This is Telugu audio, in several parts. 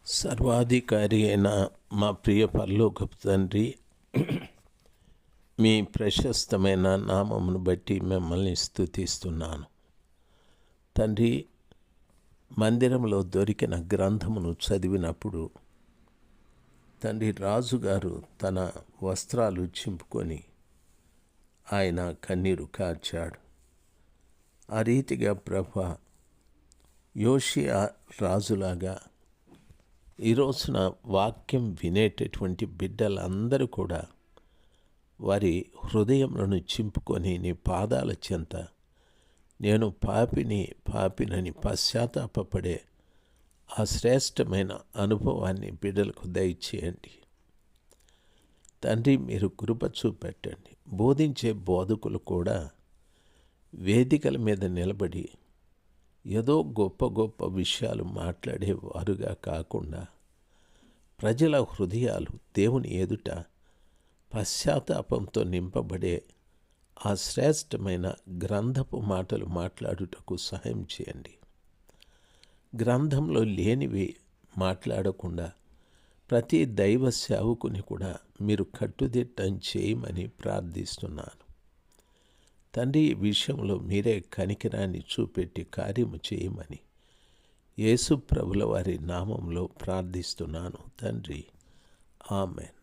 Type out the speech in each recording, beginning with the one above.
సర్వాధికారి అయిన మా ప్రియ పరలోకపు తండ్రి, మీ ప్రశస్తమైన నామమును బట్టి మిమ్మల్ని స్తుతిస్తున్నాను. తండ్రి, మందిరంలో దొరికిన గ్రంథమును చదివినప్పుడు తండ్రి రాజుగారు తన వస్త్రాలు చింపుకొని ఆయన కన్నీరు కార్చాడు. ఆ రీతిగా ప్రభా, యోషియా రాజులాగా ఈ రోజున వాక్యం వినేటటువంటి బిడ్డలందరూ కూడా వారి హృదయములను చింపుకొని నీ పాదాల చెంత నేను పాపినని పశ్చాత్తాపపడే ఆ శ్రేష్టమైన అనుభవాన్ని బిడ్డలకు దయచేయండి. తండ్రి, మీరు కృప చూపెట్టండి. బోధించే బోధకులు కూడా వేదికల మీద నిలబడి ఏదో గొప్ప గొప్ప విషయాలు మాట్లాడేవారుగా కాకుండా ప్రజల హృదయాలు దేవుని ఎదుట పశ్చాత్తాపంతో నింపబడే ఆ శ్రేష్టమైన గ్రంథపు మాటలు మాట్లాడుటకు సహాయం చేయండి. గ్రంథంలో లేనివి మాట్లాడకుండా ప్రతి దైవ సేవకుని కూడా మీరు కట్టుదిట్టం చేయమని ప్రార్థిస్తున్నాను. తండ్రి, ఈ విషయంలో మీరే కనికరాన్ని చూపెట్టి కార్యము చేయమని యేసు ప్రభుల వారి నామంలో ప్రార్థిస్తున్నాను తండ్రి, ఆమెన్.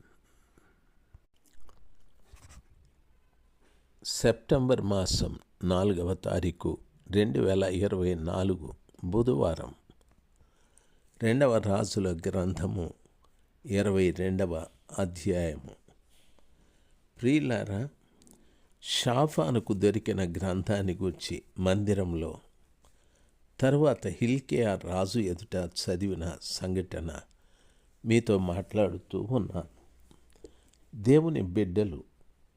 సెప్టెంబర్ మాసం 4వ తారీఖు 2024 బుధవారం. 2వ రాజుల గ్రంథము 22వ అధ్యాయము. ప్రియులారా, షాఫానుకు దొరికిన గ్రంథాన్ని గూర్చి మందిరంలో తరువాత హిల్కియా రాజు ఎదుట చదివిన సంఘటన మీతో మాట్లాడుతూ ఉన్నాను. దేవుని బిడ్డలు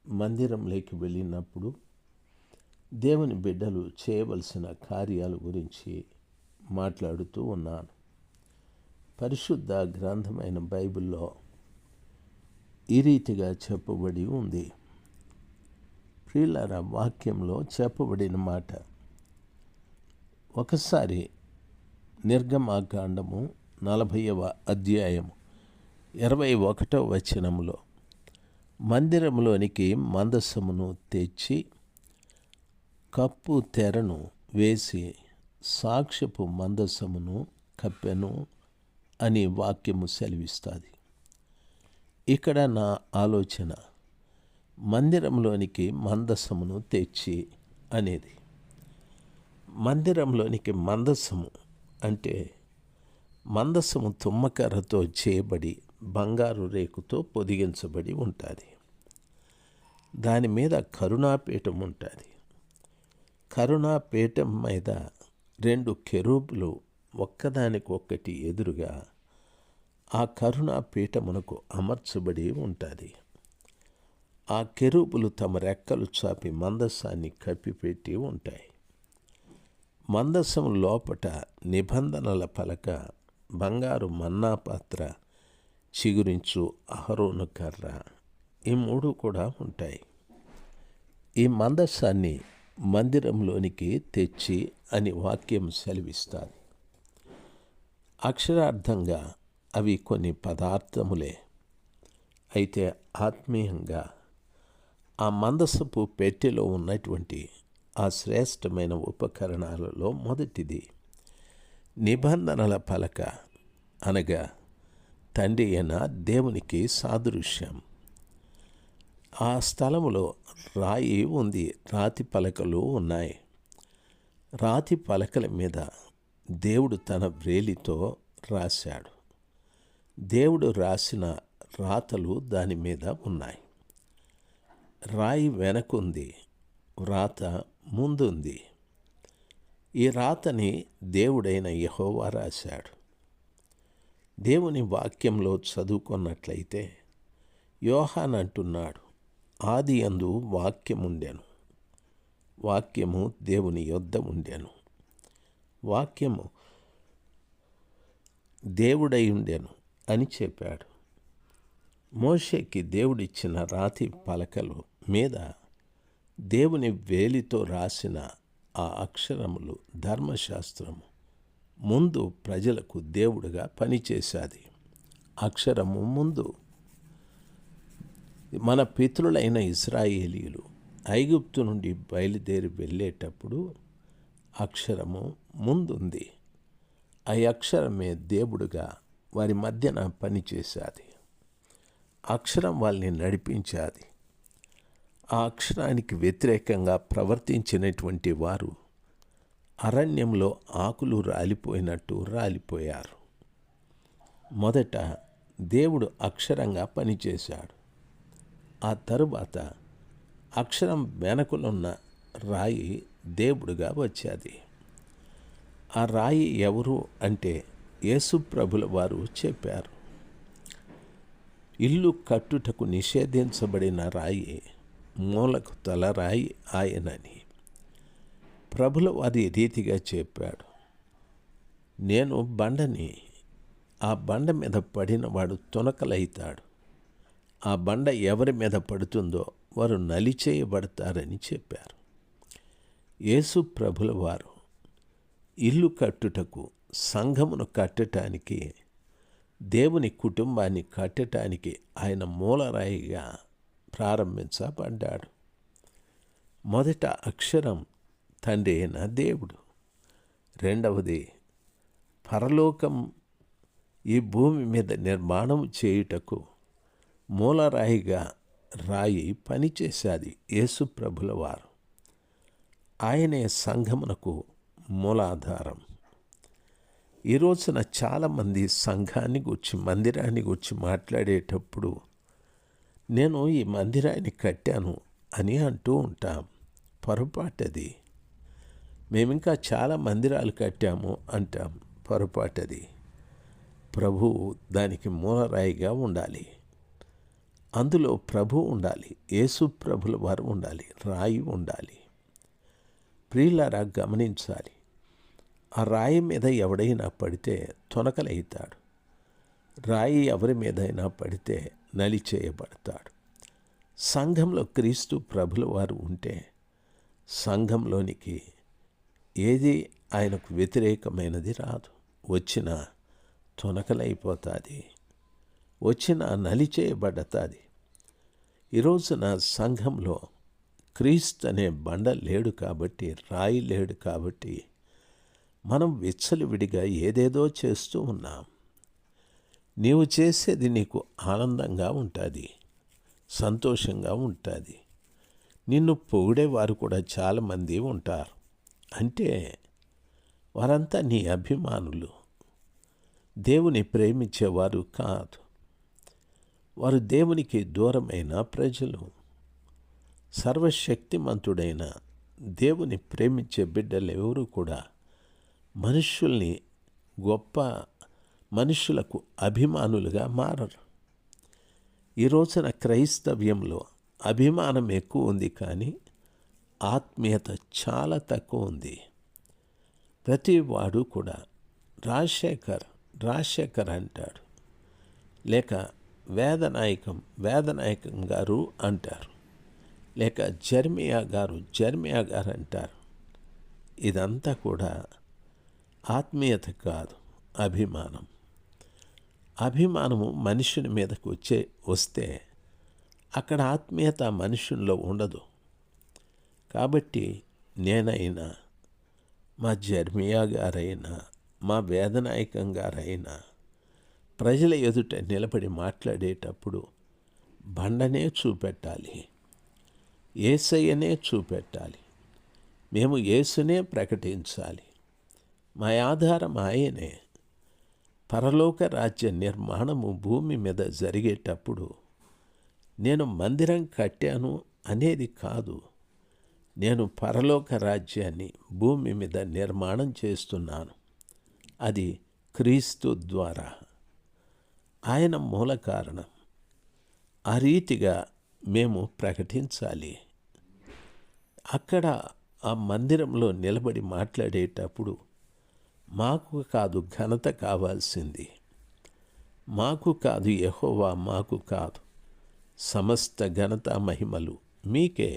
మందిరంలోకి వెళ్ళినప్పుడు దేవుని బిడ్డలు చేయవలసిన కార్యాల గురించి మాట్లాడుతూ ఉన్నాను. పరిశుద్ధ గ్రంథమైన బైబిల్లో ఈ రీతిగా చెప్పబడి ఉంది. ప్రియులారా, వాక్యంలో చెప్పబడిన మాట ఒకసారి నిర్గమాకాండము 40వ అధ్యాయము 21వ వచనములో మందిరంలోనికి మందసమును తెచ్చి కప్పు తెరను వేసి సాక్ష్యపు మందసమును కప్పెను అని వాక్యము సెలవిస్తుంది. ఇక్కడ నా ఆలోచన మందిరంలోనికి మందసమును తెచ్చి అనేది. మందిరంలోనికి మందసము అంటే మందసము తుమ్మకర్రతో చేయబడి బంగారు రేకుతో పొదిగించబడి ఉంటుంది. దాని మీద కరుణాపీఠం ఉంటుంది. కరుణాపీఠం మీద 2 కెరూబులు ఒక్కదానికొక్కటి ఎదురుగా ఆ కరుణాపీఠమునకు అమర్చబడి ఉంటుంది. ఆ కెరూబులు తమ రెక్కలు చాపి మందసాన్ని కప్పిపెట్టి ఉంటాయి. మందసం లోపట నిబంధనల పలక, బంగారు మన్నా పాత్ర, చిగురించు అహరోను కర్ర, ఈ 3 కూడా ఉంటాయి. ఈ మందసాన్ని మందిరంలోనికి తెచ్చి అని వాక్యం సెలవిస్తుంది. అక్షరార్థంగా అవి కొన్ని పదార్థములే. అయితే ఆత్మీయంగా ఆ మందసపు పెట్టెలో ఉన్నటువంటి ఆ శ్రేష్టమైన ఉపకరణాలలో మొదటిది నిబంధనల పలక, అనగా తండ్రి అయిన దేవునికి సాదృశ్యం. ఆ స్థలములో రాయి ఉంది, రాతి పలకలు ఉన్నాయి. రాతి పలకల మీద దేవుడు తన వ్రేలితో రాశాడు. దేవుడు రాసిన రాతలు దాని మీద ఉన్నాయి. రాయి వెనకుంది, రాత ముందుంది. ఈ రాతని దేవుడైన యెహోవా రాశాడు. దేవుని వాక్యంలో చదువుకున్నట్లయితే యోహాను అంటున్నాడు, ఆదియందు వాక్యముండెను, వాక్యము దేవుని యొద్ద ఉండెను, వాక్యము దేవుడై ఉండెను అని చెప్పాడు. మోషేకి దేవుడిచ్చిన రాతి పలకలు మీద దేవుని వేలితో రాసిన ఆ అక్షరములు ధర్మశాస్త్రము ముందు ప్రజలకు దేవుడుగా పనిచేశాది. అక్షరము ముందు మన పితరులైన ఇశ్రాయేలీయులు ఐగుప్తు నుండి బయలుదేరి వెళ్ళేటప్పుడు అక్షరము ముందుంది. ఆ అక్షరమే దేవుడుగా వారి మధ్యన పనిచేశాది. అక్షరం వాళ్ళని నడిపించాది. ఆ అక్షరానికి వ్యతిరేకంగా ప్రవర్తించినటువంటి వారు అరణ్యంలో ఆకులు రాలిపోయినట్టు రాలిపోయారు. మొదట దేవుడు అక్షరంగా పనిచేశాడు. ఆ తరువాత అక్షరం వెనకలున్న రాయి దేవుడుగా వచ్చేది. ఆ రాయి ఎవరు అంటే యేసు ప్రభుల వారు చెప్పారు. ఇల్లు కట్టుటకు నిషేధించబడిన రాయి, మూలకు తలరాయి ఆయనని ప్రభుల వారి రీతిగా చెప్పాడు. నేను బండని, ఆ బండ మీద పడినవాడు తునకలైతాడు. ఆ బండ ఎవరి మీద పడుతుందో వారు నలిచేయబడతారని చెప్పారు. యేసు ప్రభుల వారు ఇల్లు కట్టుటకు, సంఘమును కట్టడానికి, దేవుని కుటుంబాన్ని కట్టడానికి ఆయన మూలరాయిగా ప్రారంభించబడ్డాడు. మొదట అక్షరం తండ్రి అయిన దేవుడు. రెండవది పరలోకం ఈ భూమి మీద నిర్మాణం చేయుటకు మూలరాయిగా రాయి పనిచేశాది యేసు ప్రభుల వారు. ఆయనే సంఘమునకు మూలాధారం. ఈ రోజున చాలామంది సంఘాన్ని గురించి, మందిరాన్ని గురించి మాట్లాడేటప్పుడు నేను ఈ మందిరాన్ని కట్టాను అని అంటూ ఉంటాం. పొరపాటది. మేమింకా చాలా మందిరాలు కట్టాము అంటాం. పొరపాటది. ప్రభువు దానికి మూలరాయిగా ఉండాలి. అందులో ప్రభు ఉండాలి. యేసు ప్రభుల వారు ఉండాలి. రాయి ఉండాలి. ప్రియులారా, గమనించాలి. ఆ రాయి మీద ఎవడైనా పడితే తొనకలవుతాడు. రాయి ఎవరి మీదైనా పడితే నలిచేయబడతాడు. సంఘంలో క్రీస్తు ప్రభుల వారు ఉంటే సంఘంలోనికి ఏది ఆయనకు వ్యతిరేకమైనది రాదు. వచ్చిన తొనకలైపోతుంది, వచ్చిన నలిచేయబడతాది. ఈ రోజున సంఘంలో క్రీస్తు అనే బండ లేడు కాబట్టి, రాయి లేడు కాబట్టి మనం విచ్చలవిడిగా ఏదేదో చేస్తూ ఉన్నాం. నీవు చేసేది నీకు ఆనందంగా ఉంటుంది, సంతోషంగా ఉంటుంది. నిన్ను పొగిడేవారు కూడా చాలామంది ఉంటారు. అంటే వారంతా నీ అభిమానులు, దేవుని ప్రేమించేవారు కాదు. వారు దేవునికి దూరమైన ప్రజలు. సర్వశక్తిమంతుడైన దేవుని ప్రేమించే బిడ్డలు ఎవరు కూడా మనుష్యుల్ని, గొప్ప మనుషులకు అభిమానులుగా మారరు. ఈ రోజున క్రైస్తవ్యంలో అభిమానం ఎక్కువ ఉంది, కానీ ఆత్మీయత చాలా తక్కువ ఉంది. ప్రతి వాడు కూడా రాజశేఖర్ అంటాడు, లేక వేదనాయకం గారు అంటారు, లేక జర్మియా గారు అంటారు. ఇదంతా కూడా ఆత్మీయత కాదు, అభిమానము మనుషుని మీదకు వస్తే అక్కడ ఆత్మీయత మనుషుల్లో ఉండదు. కాబట్టి నేనైనా, మా జర్మియా గారైనా, మా వేదనాయకం గారైనా ప్రజల ఎదుట నిలబడి మాట్లాడేటప్పుడు బండనే చూపెట్టాలి, యేసయ్యనే చూపెట్టాలి. మేము యేసునే ప్రకటించాలి. మా ఆధారం ఆయనే. పరలోక రాజ్య నిర్మాణము భూమి మీద జరిగేటప్పుడు నేను మందిరం కట్టాను అనేది కాదు, నేను పరలోక రాజ్యాన్ని భూమి మీద నిర్మాణం చేస్తున్నాను. అది క్రీస్తు ద్వారా. ఆయన మూల కారణం. ఆ రీతిగా మేము ప్రకటించాలి. అక్కడ ఆ మందిరంలో నిలబడి మాట్లాడేటప్పుడు మాకు కాదు ఘనత కావాల్సింది, మాకు కాదు యెహోవా, మాకు కాదు. సమస్త ఘనత మహిమలు మీకే.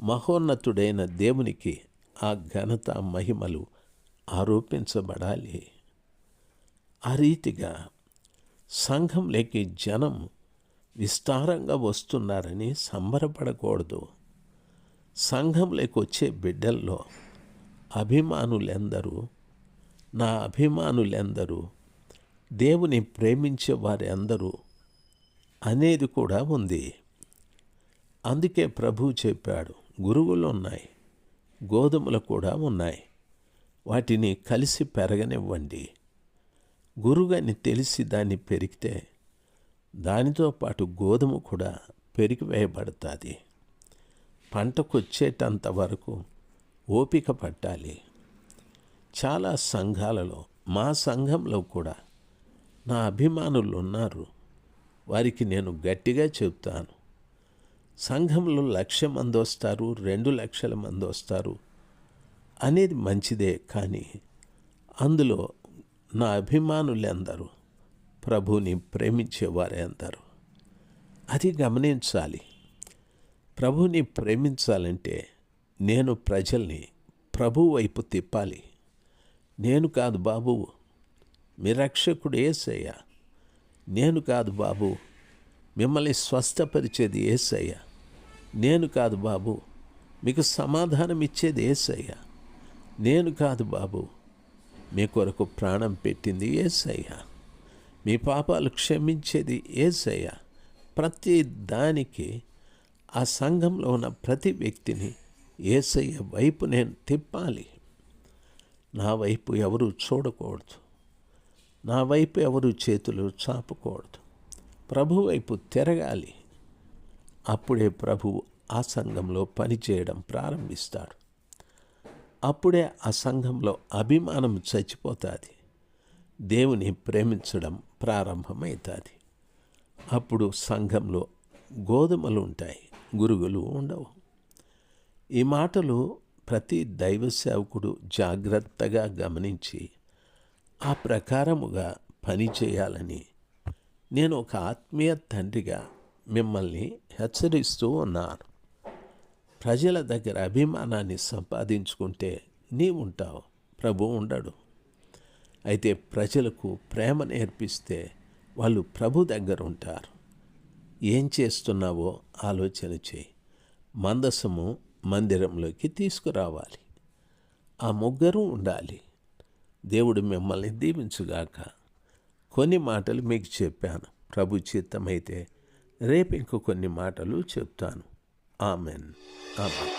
మహోన్నతుడైన దేవునికి ఆ ఘనత మహిమలు ఆరోపించబడాలి. ఆ రీతిగా సంఘంలోకి జనం విస్తారంగా వస్తున్నారని సంబరపడకూడదు. సంఘంలోకి వచ్చే బిడ్డల్లో అభిమానులెందరూ, నా అభిమానులెందరూ, దేవుని ప్రేమించే వారి అందరూ అనేది కూడా ఉంది. అందుకే ప్రభువు చెప్పాడు, గురుగులు ఉన్నాయి, గోధుమలు కూడా ఉన్నాయి, వాటిని కలిసి పెరగనివ్వండి. గురుగని తెలిసి దాన్ని పెరిగితే దానితో పాటు గోధుమ కూడా పెరిగివేయబడుతుంది. పంటకొచ్చేటంత వరకు ఓపిక పట్టాలి. చాలా సంఘాలలో, మా సంఘంలో కూడా నా అభిమానులు ఉన్నారు. వారికి నేను గట్టిగా చెప్తాను, సంఘంలో 1,00,000 మంది వస్తారు, 2,00,000 మంది వస్తారు అనేది మంచిదే, కానీ అందులో నా అభిమానులెందరూ, ప్రభువుని ప్రేమించేవారే అందరూ. అది గమనించాలి. ప్రభువుని ప్రేమించాలంటే నేను ప్రజల్ని ప్రభు వైపు తిప్పాలి. నేను కాదు బాబు మీ రక్షకుడు యేసయ్య, నేను కాదు బాబు మిమ్మల్ని స్వస్థపరిచేది యేసయ్య, నేను కాదు బాబు మీకు సమాధానం ఇచ్చేది యేసయ్య, నేను కాదు బాబు మీ కొరకు ప్రాణం పెట్టింది యేసయ్య, మీ పాపాలు క్షమించేది యేసయ్య. ప్రతి దానికి ఆ సంఘంలో ఉన్న ప్రతి వ్యక్తిని యేసయ్య వైపు నేను తిప్పాలి. నా వైపు ఎవరు చూడకూడదు, నా వైపు ఎవరు చేతులు చాపకూడదు, ప్రభు వైపు తిరగాలి. అప్పుడే ప్రభువు ఆ సంఘంలో పనిచేయడం ప్రారంభిస్తాడు. అప్పుడే ఆ సంఘంలో అభిమానం చచ్చిపోతుంది, దేవుని ప్రేమించడం ప్రారంభమవుతుంది. అప్పుడు సంఘంలో గోధుమలు ఉంటాయి, గురుగులు ఉండవు. ఈ మాటలు ప్రతి దైవ సేవకుడు జాగ్రత్తగా గమనించి ఆ ప్రకారముగా పని చేయాలని నేను ఒక ఆత్మీయ తండ్రిగా మిమ్మల్ని హెచ్చరిస్తూ ఉన్నాను. ప్రజల దగ్గర అభిమానాన్ని సంపాదించుకుంటే నీవుంటావు, ప్రభు ఉండడు. అయితే ప్రజలకు ప్రేమ నేర్పిస్తే వాళ్ళు ప్రభు దగ్గర ఉంటారు. ఏం చేస్తున్నావో ఆలోచన చేయి. మందసము మందిరంలోకి తీసుకురావాలి. ఆ ముగ్గురు ఉండాలి. దేవుడు మిమ్మల్ని దీవించుగాక. కొన్ని మాటలు మీకు చెప్పాను. ప్రభు చిత్తమైతే రేపు ఇంకో కొన్ని మాటలు చెప్తాను. ఆమెన్. ఆమెన్.